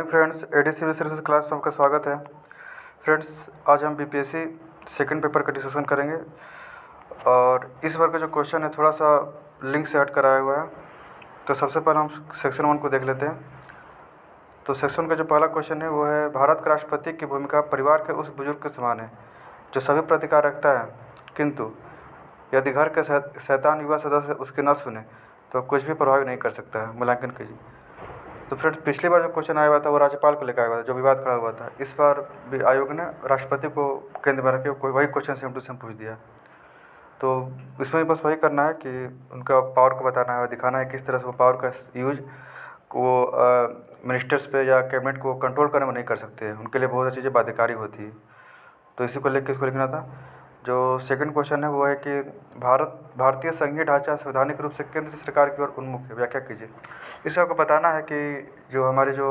Morning friends, ADCB series class में आपका स्वागत है। फ्रेंड्स, आज हम बीपीएससी सेकंड पेपर का डिस्कशन करेंगे और इस बार का जो क्वेश्चन है थोड़ा सा लिंक से हट कर आया हुआ है। तो सबसे पहले हम सेक्शन 1 को देख लेते हैं। तो सेक्शन का जो पहला क्वेश्चन है वो है, भारत के राष्ट्रपति की भूमिका परिवार के उस बुजुर्ग के समान है जो सभी प्रतिकार रखता है, किंतु यदि घर के शैतान युवा सदस्य उसकी न सुने तो कुछ भी प्रभावित नहीं कर सकता है। मूल्यांकन कीजिए। तो फ्रेंड्स, पिछली बार जो क्वेश्चन आया हुआ था वो राज्यपाल को लेकर आया हुआ था, जो विवाद खड़ा हुआ था। इस बार भी आयोग ने राष्ट्रपति को केंद्र में रखे कोई वही क्वेश्चन सेम टू सेम पूछ दिया। तो इसमें बस वही करना है कि उनका पावर को बताना है और दिखाना है किस तरह से वो पावर का यूज वो मिनिस्टर्स पे या कैबिनेट को कंट्रोल करने में नहीं कर सकते हैं। उनके लिए बहुत सी चीज़ें बाध्यकारी होती है। तो इसी को लेकर इसको लिखना था। जो सेकंड क्वेश्चन है वो है कि भारतीय संघीय ढांचा संवैधानिक रूप से केंद्र सरकार की ओर उन्मुख है, व्याख्या कीजिए। इससे आपको बताना है कि जो हमारे जो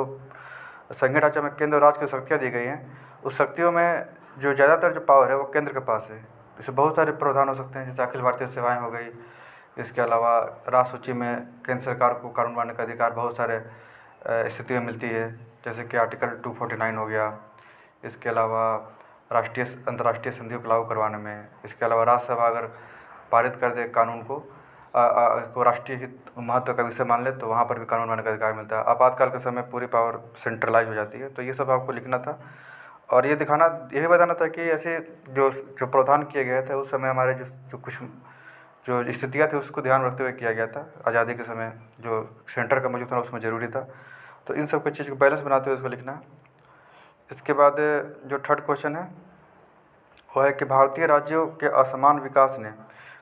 संघीय ढांचा में केंद्र और राज्य को शक्तियाँ दी गई हैं, उस शक्तियों में जो ज़्यादातर जो पावर है वो केंद्र के पास है। इससे बहुत सारे प्रावधान हो सकते हैं, जैसे अखिल भारतीय सेवाएँ हो गई। इसके अलावा राष्ट्र सूची में केंद्र सरकार को कानून बनाने का अधिकार बहुत सारे स्थिति में मिलती है, जैसे कि आर्टिकल 249 हो गया। इसके अलावा राष्ट्रीय अंतर्राष्ट्रीय संधियों को लागू करवाने में। इसके अलावा राज्यसभा अगर पारित कर दे कानून को राष्ट्रीय हित महत्व का विषय मान ले तो वहाँ पर भी कानून बनाने का अधिकार मिलता है। आपातकाल के समय पूरी पावर सेंट्रलाइज हो जाती है। तो ये सब आपको लिखना था और ये दिखाना, ये भी बताना था कि ऐसे जो प्रावधान किए गए थे उस समय हमारे जो कुछ जो स्थितियाँ थी उसको ध्यान रखते हुए किया गया था। आज़ादी के समय जो सेंटर का मौजूद था उसमें ज़रूरी था। तो इन सब की चीज़ को बैलेंस बनाते हुए उसको लिखना है। इसके बाद जो थर्ड क्वेश्चन है वो है कि भारतीय राज्यों के असमान विकास ने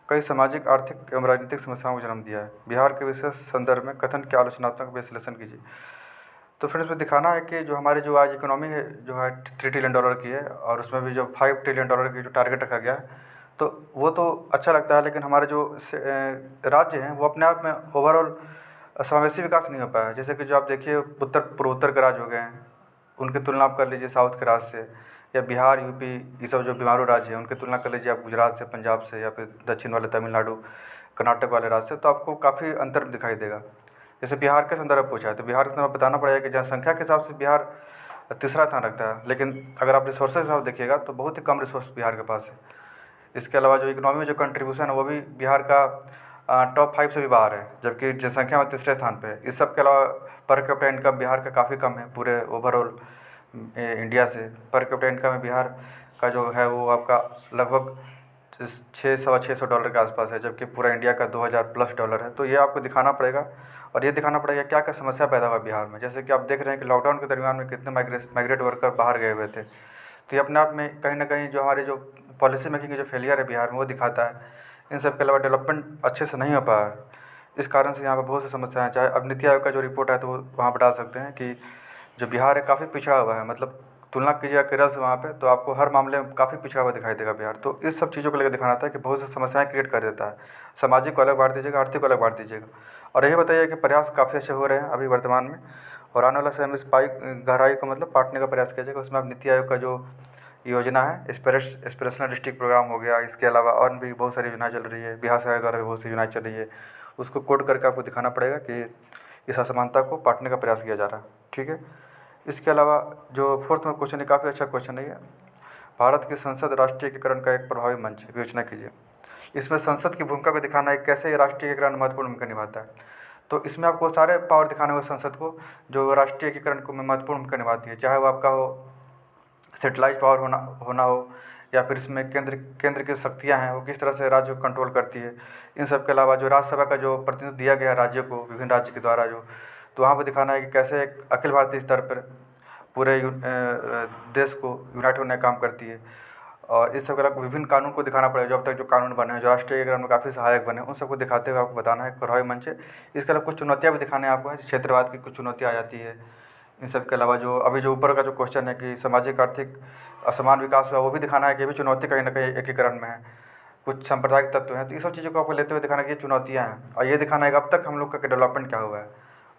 कई सामाजिक, आर्थिक एवं राजनीतिक समस्याओं को जन्म दिया है। बिहार के विशेष संदर्भ में कथन के आलोचनात्मक विश्लेषण कीजिए। तो फ्रेंड्स, में दिखाना है कि जो हमारी जो आज इकोनॉमी है जो है $3 ट्रिलियन की है और उसमें भी जो $5 ट्रिलियन की जो टारगेट रखा गया है, तो वो तो अच्छा लगता है, लेकिन हमारे जो राज्य हैं वो अपने आप में ओवरऑल समावेशी विकास नहीं हो पाया है। जैसे कि जो आप देखिए पूर्वोत्तर के राज्य हो गए हैं, उनकी तुलना आप कर लीजिए साउथ के राज्य से, या बिहार, यूपी, ये सब जो बीमारू राज्य हैं उनकी तुलना कर लीजिए आप गुजरात से, पंजाब से, या फिर दक्षिण वाले तमिलनाडु, कर्नाटक वाले राज्य से, तो आपको काफ़ी अंतर दिखाई देगा। जैसे बिहार के संदर्भ पूछा है तो बिहार के संदर्भ बताना पड़ेगा कि जनसंख्या के हिसाब से बिहार तीसरा स्थान रखता है, लेकिन अगर आप रिसोर्सेज के हिसाब से देखिएगा तो बहुत ही कम रिसोर्स बिहार के पास है। इसके अलावा जो इकोनॉमी में जो कंट्रीब्यूशन है वो भी बिहार का टॉप 5 से भी बाहर है, जबकि जनसंख्या में तीसरे स्थान पे है। इस सब के अलावा पर कैपिटा इनकम बिहार का काफ़ी कम है पूरे ओवरऑल इंडिया से। पर कैपिटा इनकम में बिहार का जो है वो आपका लगभग $600 के आसपास है, जबकि पूरा इंडिया का $2000+ है। तो ये आपको दिखाना पड़ेगा और ये दिखाना पड़ेगा क्या क्या समस्या पैदा हुआ बिहार में। जैसे कि आप देख रहे हैं कि लॉकडाउन के दरमियान में कितने माइग्रेट वर्कर बाहर गए हुए थे। तो ये अपने आप में कहीं ना कहीं जो हमारे जो पॉलिसी मेकिंग की जो फेलियर है बिहार में वो दिखाता है। इन सब के अलावा डेवलपमेंट अच्छे से नहीं हो पाया है। इस कारण से यहाँ पर बहुत सी समस्याएं, चाहे अब नीति आयोग का जो रिपोर्ट है तो वो वहाँ पर डाल सकते हैं कि जो बिहार है काफ़ी पिछड़ा हुआ है। मतलब तुलना कीजिएगा केरल से वहाँ पे तो आपको हर मामले में काफ़ी पिछड़ा हुआ दिखाई देगा बिहार। तो इस सब चीज़ों को लेकर दिखाना था कि बहुत सी समस्याएं क्रिएट कर देता है। सामाजिक को अलग बांट दीजिएगा, आर्थिक को अलग बांट दीजिएगा। और यही बताइए कि प्रयास काफ़ी अच्छे हो रहे हैं अभी वर्तमान में, और आने वाला समय में इस गहराई को मतलब पाटने का प्रयास कीजिएगा। उसमें आप नीति आयोग का जो योजना है एस्पिरेशनल डिस्ट्रिक्ट प्रोग्राम हो गया, इसके अलावा और भी बहुत सारी योजनाएं चल रही है, बिहार सरकार द्वारा भी बहुत सी योजनाएं चल रही है, उसको कोड करके आपको दिखाना पड़ेगा कि इस असमानता को पाटने का प्रयास किया जा रहा है। ठीक है। इसके अलावा जो फोर्थ में क्वेश्चन है काफ़ी अच्छा क्वेश्चन है ये, भारत की संसद राष्ट्रीय एकीकरण का एक प्रभावी मंच विवेचना कीजिए। इसमें संसद की भूमिका को दिखाना है, कैसे ये राष्ट्रीय एकीकरण महत्वपूर्ण भूमिका निभाता है। तो इसमें आपको सारे पावर दिखाने होंगे संसद को जो राष्ट्रीय एकीकरण को में महत्वपूर्ण भूमिका निभाती है, चाहे वो आपका हो सेटेलाइट पावर होना हो, या फिर इसमें केंद्र की शक्तियाँ हैं वो किस तरह से राज्य को कंट्रोल करती है। इन सब के अलावा जो राज्यसभा का जो प्रतिनिधित्व दिया गया है राज्यों को, विभिन्न राज्य के द्वारा जो, तो वहाँ पर दिखाना है कि कैसे एक अखिल भारतीय स्तर पर पूरे देश को यूनाइट होने का काम करती है। और इस सब के अलावा विभिन्न कानून को दिखाना पड़ेगा, जो अब तक जो कानून बने हैं जो राष्ट्रीय एकीकरण में काफ़ी सहायक बने, उन सबको दिखाते हुए आपको बताना है प्रभावी मंच है। इसके अलावा कुछ चुनौतियाँ भी दिखाने हैं आपको, क्षेत्रवाद की कुछ चुनौतियाँ आ जाती है। इन सब के अलावा जो अभी जो ऊपर का जो क्वेश्चन है कि सामाजिक आर्थिक असमान विकास हुआ, वो भी दिखाना है कि ये भी चुनौती कहीं ना कहीं एकीकरण में है। कुछ सांप्रदायिक तत्व हैं, तो ये सब चीज़ों को आपको लेते हुए दिखाना कि ये चुनौतियाँ हैं, और ये दिखाना है कि अब तक हम लोग का डेवलपमेंट क्या हुआ है।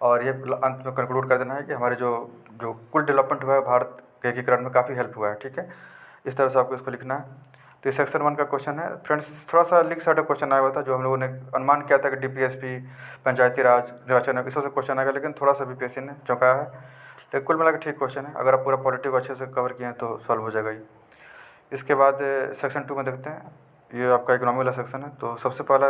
और ये अंत में कंक्लूड कर देना है कि हमारे जो जो कुल डेवलपमेंट हुआ है भारत के एकीकरण में काफ़ी हेल्प हुआ है। ठीक है। इस तरह से आपको इसको लिखना है। तो ये सेक्शन 1 का क्वेश्चन है। फ्रेंड्स, थोड़ा सा लिंक से हटा क्वेश्चन आया हुआ था, जो हम लोगों ने अनुमान किया था कि डीपीएसपी, पंचायती राज, निर्वाचन, इस तरह से क्वेश्चन आएगा, लेकिन थोड़ा सा बीपीएससी ने चौंकाया है। लेकिन कुल मिला के ठीक क्वेश्चन है, अगर आप पूरा पॉलिटी को अच्छे से कवर किए हैं तो सॉल्व हो जाएगा ही। इसके बाद सेक्शन 2 में देखते हैं, ये आपका इकोनॉमी वाला सेक्शन है। तो सबसे पहला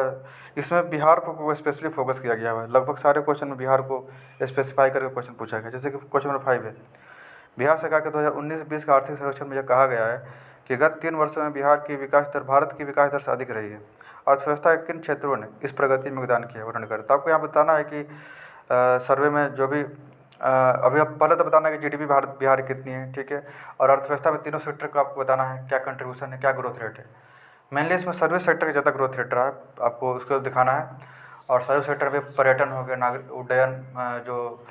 इसमें बिहार को स्पेशली फोकस किया गया है। लगभग सारे क्वेश्चन में बिहार को स्पेसिफाई करके क्वेश्चन पूछा गया। जैसे कि क्वेश्चन नंबर 5 है, बिहार सरकार के 2019-20 का आर्थिक सर्वेक्षण में यह कहा गया है कि गत 3 वर्षों में बिहार की विकास दर भारत की विकास दर से अधिक रही है। अर्थव्यवस्था के किन क्षेत्रों ने इस प्रगति में योगदान किया, वर्णन करें। तो आपको यहाँ बताना है कि सर्वे में जो भी अभी आप पहले तो बताना है कि जीडीपी भारत बिहार की कितनी है, ठीक है, और अर्थव्यवस्था में तीनों सेक्टर को आपको बताना है क्या कंट्रीब्यूशन है, क्या ग्रोथ रेट है। मेनली इसमें सर्विस सेक्टर का ज़्यादा ग्रोथ रेट रहा है, आपको उसको दिखाना है। और सर्विस सेक्टर में पर्यटन हो गया, नागरिक उड्डयन, जो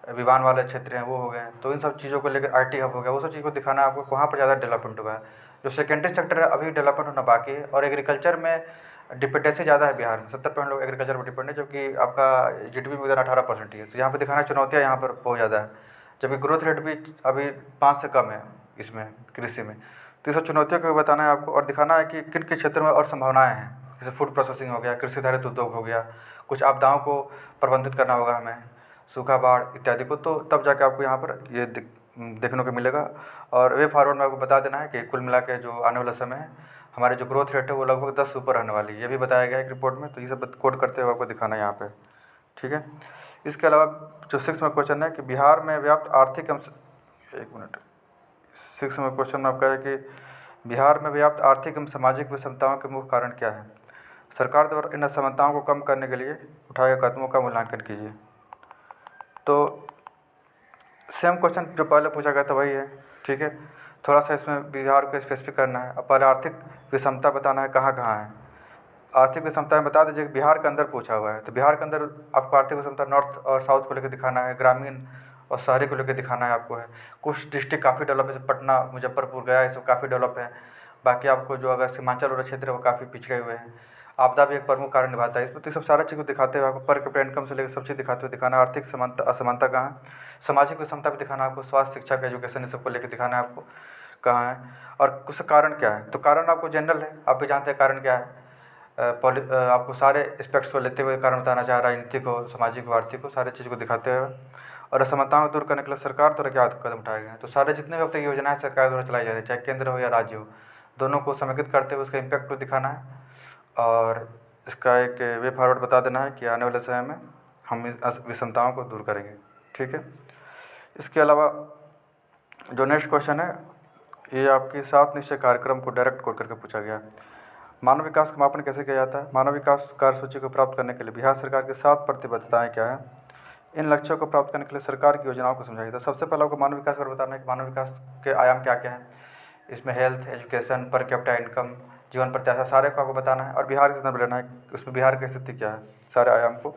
विमान वाले क्षेत्र हैं वो हो गए। तो इन सब चीज़ों को लेकर आईटी हब हो गया, वो सब चीज़ को दिखाना है आपको, वहाँ पर ज़्यादा डेवलपमेंट हुआ है। जो सेकेंडरी सेक्टर है अभी डेवलपमेंट होना बाकी है। और एग्रीकल्चर में डिपेंडेंसी ज़्यादा है बिहार में, 70% लोग एग्रीकल्चर पर डिपेंड है, जबकि आपका जीडीपी में उधर 18% ही है। तो यहाँ पर दिखाना चुनौतियाँ यहाँ पर बहुत ज़्यादा है, जबकि ग्रोथ रेट भी अभी 5 से कम है इसमें कृषि में। तो ये सब चुनौतियों को भी बताना है आपको, और दिखाना है कि किन किन क्षेत्रों में और संभावनाएँ हैं। जैसे फूड प्रोसेसिंग हो गया, कृषि आधारित उद्योग हो गया, कुछ आपदाओं को प्रबंधित करना होगा हमें, सूखा, बाढ़ इत्यादि को। तो तब जाके आपको यहाँ पर ये देखने को मिलेगा। और वे फॉरवर्ड में आपको बता देना है कि कुल मिला के जो आने वाला समय है, हमारे जो ग्रोथ रेट है वो लगभग 10 से ऊपर रहने वाली है, ये भी बताया गया है एक रिपोर्ट में। तो ये सब कोड करते हुए आपको दिखाना है यहाँ पे, ठीक है। इसके अलावा जो 6 में क्वेश्चन है कि बिहार में व्याप्त आर्थिक एवं 6 में क्वेश्चन आपका है कि बिहार में व्याप्त आर्थिक एवं सामाजिक विषमताओं के मुख्य कारण क्या है। सरकार द्वारा इन असमानताओं को कम करने के लिए उठाए गए कदमों का मूल्यांकन कीजिए। तो सेम क्वेश्चन जो पहले पूछा गया था वही है, ठीक है। थोड़ा सा इसमें बिहार को स्पेसिफिक करना है। अब पहले आर्थिक विषमता बताना है कहाँ कहाँ है। आर्थिक विषमता में बता दीजिए कि बिहार के अंदर पूछा हुआ है, तो बिहार के अंदर आपको आर्थिक विषमता नॉर्थ और साउथ को लेकर दिखाना है, ग्रामीण और शहरी को लेकर दिखाना है आपको है। कुछ डिस्ट्रिक्ट काफ़ी डेवलप है, जैसे पटना, मुजफ्फरपुर, गया, ये सब काफ़ी डेवलप है। बाकी आपको जो अगर सीमांचल वाला क्षेत्र है वो काफ़ी पिछड़े हुए हैं। आपदा भी एक प्रमुख कारण निभाता है इसमें। तो ये सब सारा चीज़ को दिखाते हुए आपको पर कैपिटा इनकम से लेकर सब चीज़ दिखाते हुए दिखाना है। आर्थिक समानता असमानता कहाँ है, सामाजिक विषमता भी दिखाना है आपको, स्वास्थ्य, शिक्षा, एजुकेशन, इस सबको लेकर दिखाना है आपको कहाँ है, और उसका कारण क्या है। तो कारण आपको जनरल है, आप भी जानते हैं कारण क्या है। आपको सारे एस्पेक्ट्स को लेते हुए कारण बताना चाह, राजनीतिक हो, सामाजिक हो, आर्थिक हो, सारे चीज़ को दिखाते हुए। और असमानताओं को दूर करने के लिए सरकार द्वारा क्या कदम उठाए गए हैं। तो सारे जितने भी अब तक योजनाएं सरकार द्वारा चलाई जा रही है, चाहे केंद्र हो या राज्य हो, दोनों को समेकित करते हुए उसका इम्पैक्ट को दिखाना है। और इसका एक वे फॉरवर्ड बता देना है कि आने वाले समय में हम इस विषमताओं को दूर करेंगे, ठीक है। इसके अलावा जो नेक्स्ट क्वेश्चन है, ये आपकी 7 निश्चय कार्यक्रम को डायरेक्ट कोड करके पूछा गया। मानव विकास का मापन कैसे किया जाता है। मानव विकास कार्यसूची को प्राप्त करने के लिए बिहार सरकार की 7 प्रतिबद्धताएँ क्या हैं। इन लक्ष्यों को प्राप्त करने के लिए सरकार की योजनाओं को समझाइए। तो सबसे पहले आपको मानव विकास पर बताना है कि मानव विकास के आयाम क्या क्या हैं। इसमें health, education, per capita income, जीवन प्रत्याशा, सारे को आपको बताना है। और बिहार के संदर्भ लेना है, उसमें बिहार की स्थिति क्या है, सारे आयाम को।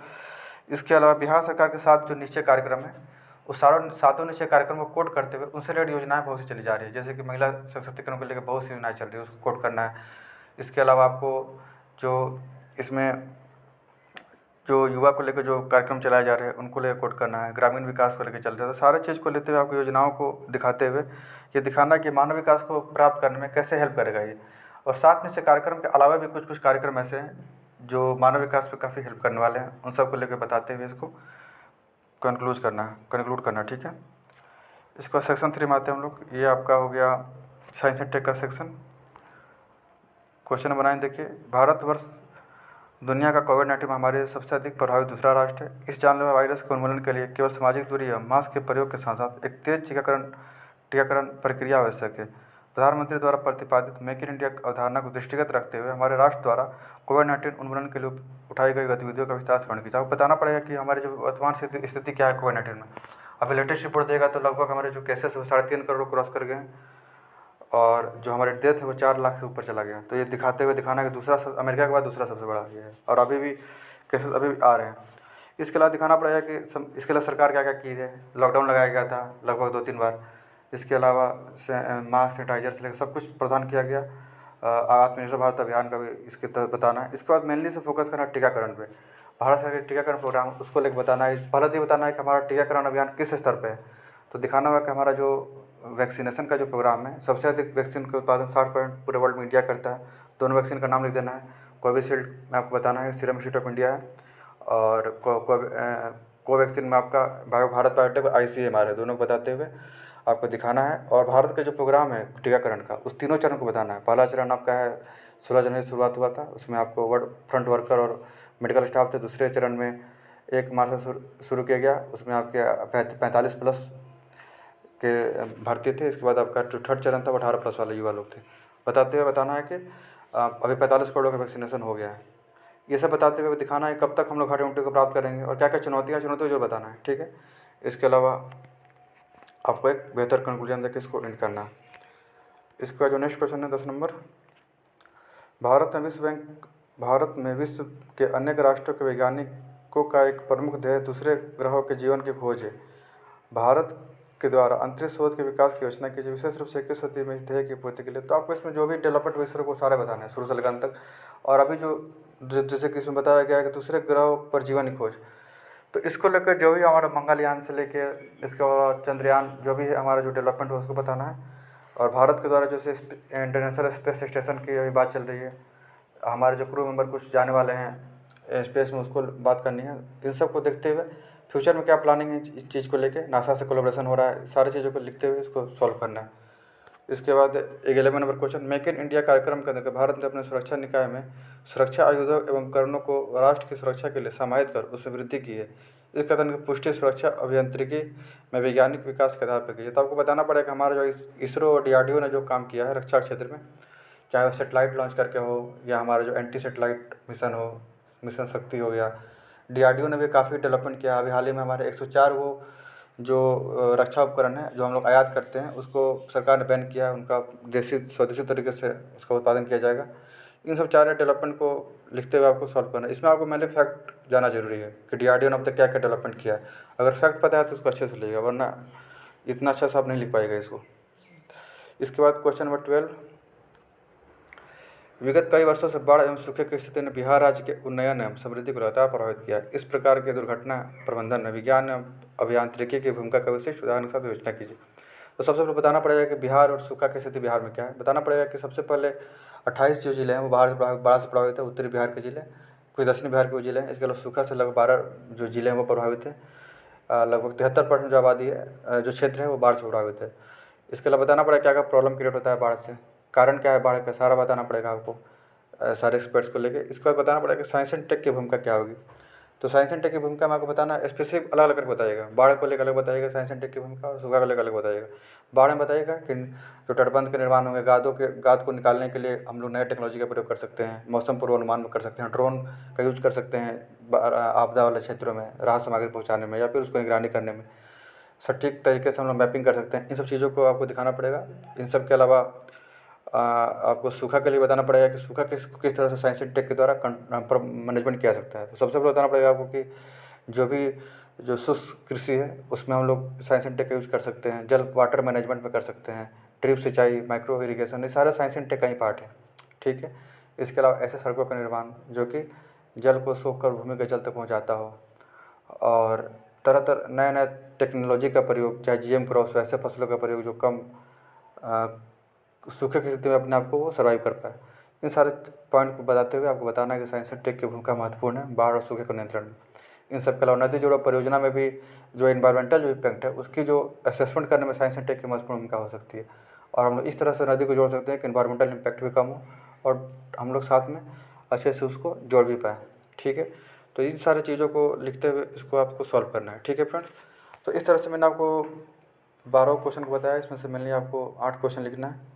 इसके अलावा बिहार सरकार के 7 जो निश्चय कार्यक्रम है, उस सातों निश्चय कार्यक्रम को कोड करते हुए उनसे रिलेटेड योजनाएं बहुत सी चली जा रही है। जैसे कि महिला सशक्तिकरण को लेकर बहुत सी योजनाएं चल रही है, उसको कोड करना है। इसके अलावा आपको जो इसमें जो युवा को लेकर जो कार्यक्रम चलाए जा रहे हैं उनको लेकर कोड करना है। ग्रामीण विकास को लेकर चल रहा है। तो सारे चीज़ को लेते हुए आपको योजनाओं को दिखाते हुए ये दिखाना कि मानव विकास को प्राप्त करने में कैसे हेल्प करेगा ये। और 7 निश्चय कार्यक्रम के अलावा भी कुछ कुछ कार्यक्रम ऐसे हैं जो मानव विकास पे काफ़ी हेल्प करने वाले हैं, उन सबको लेकर बताते हुए इसको कंक्लूड करना, ठीक है। इसको सेक्शन 3 में आते हैं हम लोग। ये आपका हो गया साइंस एंड टेक का सेक्शन। क्वेश्चन बनाएं, देखिए। भारतवर्ष दुनिया का कोविड-19 महामारी से सबसे अधिक प्रभावित दूसरा राष्ट्र है। इस जानलेवा वायरस के उन्मूलन के लिए केवल सामाजिक दूरी या मास्क के प्रयोग के साथ साथ एक तेज टीकाकरण प्रक्रिया आवश्यक है। प्रधानमंत्री द्वारा प्रतिपादित मेक इन इंडिया अवधारणा को दृष्टिगत रखते हुए हमारे राष्ट्र द्वारा कोविड-19 उन्मूलन के लिए उठाई गई गतिविधियों का विस्तार से वर्णन कीजिए। आपको बताना पड़ेगा कि हमारी जो वर्तमान स्थिति क्या है कोविड-19 में। अभी लेटेस्ट रिपोर्ट देगा तो लगभग हमारे जो केसेस वो 3.5 करोड़ क्रॉस कर गए हैं, और जो हमारे डेथ है वो 4 लाख से ऊपर चला गया। तो ये दिखाते हुए दिखाना कि दूसरा अमेरिका के बाद दूसरा सबसे बड़ा ये है, और अभी भी केसेस अभी भी आ रहे हैं। इसके अलावा दिखाना पड़ेगा कि इसके लिए सरकार क्या क्या की है। लॉकडाउन लगाया गया था लगभग 2-3 बार। इसके अलावा मास्क, सैनिटाइजर से लेकर सब कुछ प्रदान किया गया। आत्मनिर्भर भारत अभियान का भी इसके तहत बताना है। इसके बाद मेनली से फोकस करना है टीकाकरण पे। भारत सरकार के टीकाकरण प्रोग्राम उसको लेकर बताना है। पहले ये बताना है कि हमारा टीकाकरण अभियान किस स्तर पे है। तो दिखाना होगा कि हमारा जो वैक्सीनेशन का जो प्रोग्राम है, सबसे अधिक वैक्सीन का उत्पादन 60% पूरे वर्ल्ड में इंडिया करता है। दोनों वैक्सीन का नाम लिख देना है। कोविशील्ड में आपको बताना है सीरम इंस्टीट्यूट ऑफ इंडिया है, और कोवैक्सीन में आपका भारत बायोटेक और ICMR है, दोनों को बताते हुए आपको दिखाना है। और भारत का जो प्रोग्राम है टीकाकरण का, उस तीनों चरण को बताना है। पहला चरण आपका है 16 जनवरी से शुरुआत हुआ था, उसमें आपको फ्रंट वर्कर और मेडिकल स्टाफ थे। दूसरे चरण में 1 मार्च से शुरू किया गया, उसमें आपके 45+ के भर्ती थे। इसके बाद आपका जो थर्ड चरण था वो 18+ वाले युवा लोग थे। बताते हुए बताना है कि अभी 45 करोड़ का वैक्सीनेशन हो गया है। ये सब बताते हुए दिखाना है कब तक हम लोग हर्ड इम्यूनिटी को प्राप्त करेंगे और क्या क्या चुनौतियाँ जो बताना है, ठीक है। इसके अलावा आपको एक बेहतर कंक्लूजन देकर इसको एंड करना है। इसके बाद जो नेक्स्ट क्वेश्चन है 10 नंबर, भारत में विश्व के अनेक राष्ट्रों के वैज्ञानिकों का एक प्रमुख ध्येय दूसरे ग्रहों के जीवन की खोज है। भारत के द्वारा अंतरिक्ष शोध के विकास की योजना कीजिए, विशेष रूप से 21वीं सदी में इस ध्येय की पूर्ति के लिए। तो आपको इसमें जो भी डेवलपमेंट हुए को सारे बताने हैं शुरू से लेकर अंत तक। और अभी जैसे कि इसमें बताया गया है कि दूसरे ग्रहों पर जीवन की खोज, तो इसको लेकर जो भी हमारा मंगलयान से लेके इसके बाद चंद्रयान, जो भी हमारा जो डेवलपमेंट हो उसको बताना है। और भारत के द्वारा जैसे इंटरनेशनल स्पेस स्टेशन की अभी बात चल रही है, हमारे जो क्रू मेंबर कुछ जाने वाले हैं स्पेस में, उसको बात करनी है। इन सब को देखते हुए फ्यूचर में क्या प्लानिंग है इस चीज़ को लेके, नासा से कोलैबोरेशन हो रहा है, सारी चीज़ों को लिखते हुए इसको सॉल्व करना है। इसके बाद 11 number question, make in India कार्यक्रम के अंतर्गत भारत ने अपने सुरक्षा निकाय में सुरक्षा आयुधों एवं उपकरणों को राष्ट्र की सुरक्षा के लिए समाहित कर उसमें वृद्धि की है। इस कथन की पुष्टि सुरक्षा अभियांत्रिकी में वैज्ञानिक विकास के आधार पर की है। तो आपको बताना पड़ेगा हमारा जो इसरो और DRDO ने जो काम किया है रक्षा क्षेत्र में, चाहे वो सेटेलाइट लॉन्च करके हो या हमारा जो एंटी सेटेलाइट मिशन हो, मिशन शक्ति हो गया, DRDO ने भी काफ़ी डेवलपमेंट किया। अभी हाल ही में हमारे 104 वो जो रक्षा उपकरण है जो हम लोग आयात करते हैं उसको सरकार ने बैन किया है, उनका देसी स्वदेशी तरीके से उसका उत्पादन किया जाएगा। इन सब चार डेवलपमेंट को लिखते हुए आपको सॉल्व करना है। इसमें आपको मैंने फैक्ट जाना जरूरी है कि DRDO ने अब तक क्या क्या डेवलपमेंट किया है। अगर फैक्ट पता है तो उसको अच्छे से लिखिएगा, वरना इतना अच्छा से आप नहीं लिख पाएगा इसको। इसके बाद क्वेश्चन नंबर 12, विगत कई वर्षों से बाढ़ एवं सूखे की स्थिति ने बिहार राज्य के उन्नयन एवं समृद्धि को लगातार प्रभावित किया है। इस प्रकार के दुर्घटना प्रबंधन में विज्ञान एवं अभियांत्रिकी की भूमिका का विशिष्ट उदाहरण के साथ विवेचना कीजिए। तो सबसे पहले बताना पड़ेगा कि बिहार और सूखा की स्थिति बिहार में क्या है। बताना पड़ेगा कि सबसे पहले 28 जो जिले हैं वो बाढ़ से प्रभावित है, उत्तरी बिहार के जिले, कुछ दक्षिणी बिहार के वो जिले हैं। इसके अलावा सूखा से लगभग 12 जो जिले हैं वो प्रभावित हैं। लगभग 73% जो आबादी है, जो क्षेत्र है वो बाढ़ से प्रभावित है। इसके अलावा बताना पड़ेगा क्या क्या प्रॉब्लम क्रिएट होता है बाढ़ से, कारण क्या है बाढ़ का, सारा बताना पड़ेगा आपको सारे एक्सपर्ट्स को लेके। इसके बाद बताना पड़ेगा कि साइंस एंड टेक की भूमिका क्या होगी। तो साइंस एंड टेक की भूमिका में आपको बताना स्पेसिफिक अलग अलग करके बताइएगा। बाढ़ को लेकर अलग बताइएगा साइंस एंड टेक की भूमिका, और सूखा को लेकर अलग बताइएगा। बाढ़ में बताइएगा कि जो तटबंध के निर्माण होंगे, गाद को निकालने के लिए हम लोग नए टेक्नोलॉजी का प्रयोग कर सकते हैं, मौसम पूर्वानुमान में कर सकते हैं, ड्रोन का यूज कर सकते हैं आपदा वाले क्षेत्रों में राहत सामग्री पहुँचाने में या फिर उसको निगरानी करने में, सटीक तरीके से हम लोग मैपिंग कर सकते हैं। इन सब चीज़ों को आपको दिखाना पड़ेगा। इन सब के अलावा आपको सूखा के लिए बताना पड़ेगा कि सूखा किस तरह से साइंस एंड टेक के द्वारा मैनेजमेंट किया जा सकता है। तो सबसे पहले बताना पड़ेगा आपको कि जो शुष्क कृषि है उसमें हम लोग साइंस एंड टेक का यूज कर सकते हैं, जल वाटर मैनेजमेंट में कर सकते हैं, ड्रिप सिंचाई, माइक्रो इरीगेशन, ये सारा साइंस एंड टेक का ही पार्ट है, ठीक है। इसके अलावा ऐसे सड़कों का निर्माण जो कि जल को सोख कर भूमि के जल तक पहुँचाता हो, और तरह तरह नए नए टेक्नोलॉजी का प्रयोग, चाहे GM क्रॉस, वैसे फसलों का प्रयोग जो कम सूखे की स्थिति में अपने आप को वो सर्वाइव कर पाए। इन सारे पॉइंट को बताते हुए आपको बताना है कि साइंस एंड टेक की भूमिका महत्वपूर्ण है बाढ़ और सूखे के नियंत्रण में। इन सब के अलावा नदी जोड़ो परियोजना में भी जो इन्वायरमेंटल जो इम्पैक्ट है उसकी जो असेसमेंट करने में साइंस एंड टेक की महत्वपूर्ण भूमिका हो सकती है। और हम लोग इस तरह से नदी को जोड़ सकते हैं कि इन्वायरमेंटल इम्पैक्ट भी कम हो और हम लोग साथ में अच्छे से उसको जोड़ भी पाएँ, ठीक है। तो इन सारी चीज़ों को लिखते हुए इसको आपको सॉल्व करना है, ठीक है फ्रेंड्स। तो इस तरह से मैंने आपको 12 क्वेश्चन को बताया, इसमें से मेनली आपको 8 क्वेश्चन लिखना है।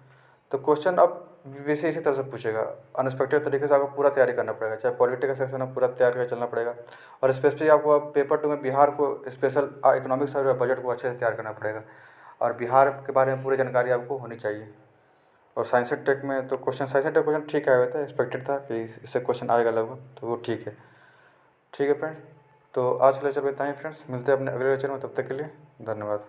तो क्वेश्चन अब वैसे इसी तरह से पूछेगा, अनएक्सपेक्टेड तरीके से आपको पूरा तैयारी करना पड़ेगा, चाहे पॉलिटिकल सेक्शन है पूरा तैयार करके चलना पड़ेगा। और स्पेशली आपको अब पेपर 2 में बिहार को स्पेशल इकोनॉमिक्स और बजट को अच्छे से तैयार करना पड़ेगा, और बिहार के बारे में पूरी जानकारी आपको होनी चाहिए। और साइंस एंड टेक में तो साइंस एंड टेक क्वेश्चन ठीक आया हुआ था, एक्सपेक्टेड था कि इससे क्वेश्चन आएगा लगभग, तो वो ठीक है, ठीक है फ्रेंड्स। तो आज के लेक्चर में इतना ही फ्रेंड्स, मिलते हैं अपने अगले लेक्चर में, तब तक के लिए धन्यवाद।